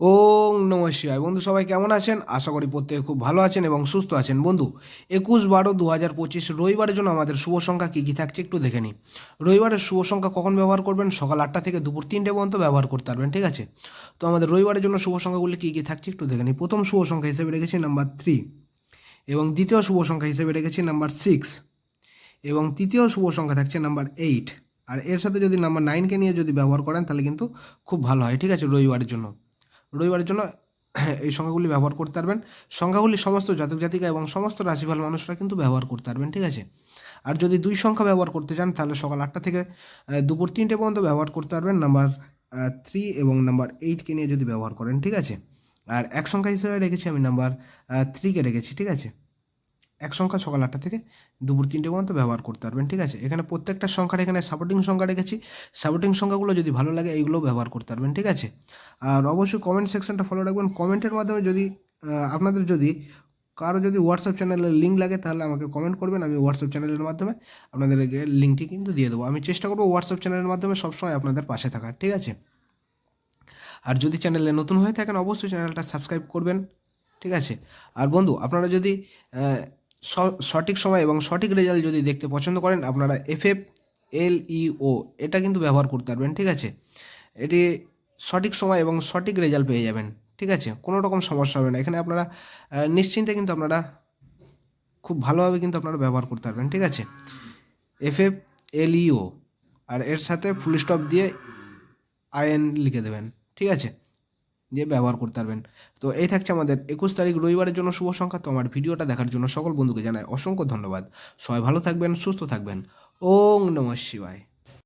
ওং নমঃ শিবায়। বন্ধু সবাই কেমন আছেন? আশা করি প্রত্যেকে খুব ভালো আছেন এবং সুস্থ আছেন। বন্ধু 21/12/2025 রবিবারের জন্য আমাদের শুভ সংখ্যা কী কী থাকছে একটু দেখে নিই। রবিবারের শুভ সংখ্যা কখন ব্যবহার করবেন? সকাল 8টা থেকে দুপুর 3টে পর্যন্ত ব্যবহার করতে পারবেন, ঠিক আছে? তো আমাদের রবিবারের জন্য শুভ সংখ্যাগুলি কী কী থাকছে একটু দেখে নিই। প্রথম শুভ সংখ্যা হিসেবে রেখেছি নাম্বার 3 এবং দ্বিতীয় শুভ সংখ্যা হিসেবে রেখেছি নাম্বার 6 এবং তৃতীয় শুভ সংখ্যা থাকছে নাম্বার 8। আর এর সাথে যদি নাম্বার 9কে নিয়ে যদি ব্যবহার করেন তাহলে কিন্তু খুব ভালো হয়, ঠিক আছে? রবিবারের জন্য এই সংখ্যাগুলি ব্যবহার করতে পারবেন। সংখ্যাগুলি সমস্ত জাতক জাতিকা এবং সমস্ত রাশিফল মানুষরা কিন্তু ব্যবহার করতে পারবেন, ঠিক আছে? আর যদি দুই সংখ্যা ব্যবহার করতে চান তাহলে সকাল 8টা থেকে দুপুর 3টে পর্যন্ত ব্যবহার করতে পারবেন নাম্বার 3 এবং নাম্বার 8কে নিয়ে যদি ব্যবহার করেন, ঠিক আছে? আর এক সংখ্যা হিসেবে রেখেছি আমি নাম্বার 3কে রেখেছি, ঠিক আছে? এক সংখ্যা সকাল 8টা থেকে দুপুর 3টে পর্যন্ত ব্যবহার করতে পারবেন, ঠিক আছে? এখানে প্রত্যেকটা সংখ্যার এখানে সাপোর্টিং সংখ্যা রেখেছি। সাপোর্টিং সংখ্যাগুলো যদি ভালো লাগে এইগুলোও ব্যবহার করতে পারবেন, ঠিক আছে? আর অবশ্যই কমেন্ট সেকশনটা ফলো রাখবেন। কমেন্টের মাধ্যমে যদি আপনাদের যদি কারো যদি হোয়াটসঅ্যাপ চ্যানেলের লিঙ্ক লাগে তাহলে আমাকে কমেন্ট করবেন। আমি হোয়াটসঅ্যাপ চ্যানেলের মাধ্যমে আপনাদেরকে লিঙ্কটি কিন্তু দিয়ে দেবো। আমি চেষ্টা করবো হোয়াটসঅ্যাপ চ্যানেলের মাধ্যমে সবসময় আপনাদের পাশে থাকার, ঠিক আছে? আর যদি চ্যানেলে নতুন হয়ে থাকেন অবশ্যই চ্যানেলটা সাবস্ক্রাইব করবেন, ঠিক আছে? আর বন্ধু আপনারা যদি সঠিক সময় এবং সঠিক রেজাল্ট যদি দেখতে পছন্দ করেন আপনারা FFLEO এটা কিন্তু ব্যবহার করতে পারবেন, ঠিক আছে? এটি সঠিক সময় এবং সঠিক রেজাল্ট পেয়ে যাবেন, ঠিক আছে? কোনো রকম সমস্যা হবে না। এখানে আপনারা নিশ্চিন্তে কিন্তু আপনারা খুব ভালোভাবে কিন্তু আপনারা ব্যবহার করতে পারবেন, ঠিক আছে? FFLEO আর এর সাথে ফুল স্টপ দিয়ে IN লিখে দেবেন, ঠিক আছে? দিয়ে ব্যবহার করতে পারবেন। তো এই থাকছে আমাদের 21 তারিখ রবিবারের জন্য শুভ সংখ্যা। তো আমার ভিডিওটা দেখার জন্য সকল বন্ধুকে জানাই অসংখ্য ধন্যবাদ। সবাই ভালো থাকবেন, সুস্থ থাকবেন। ওং নমঃ শিবায়।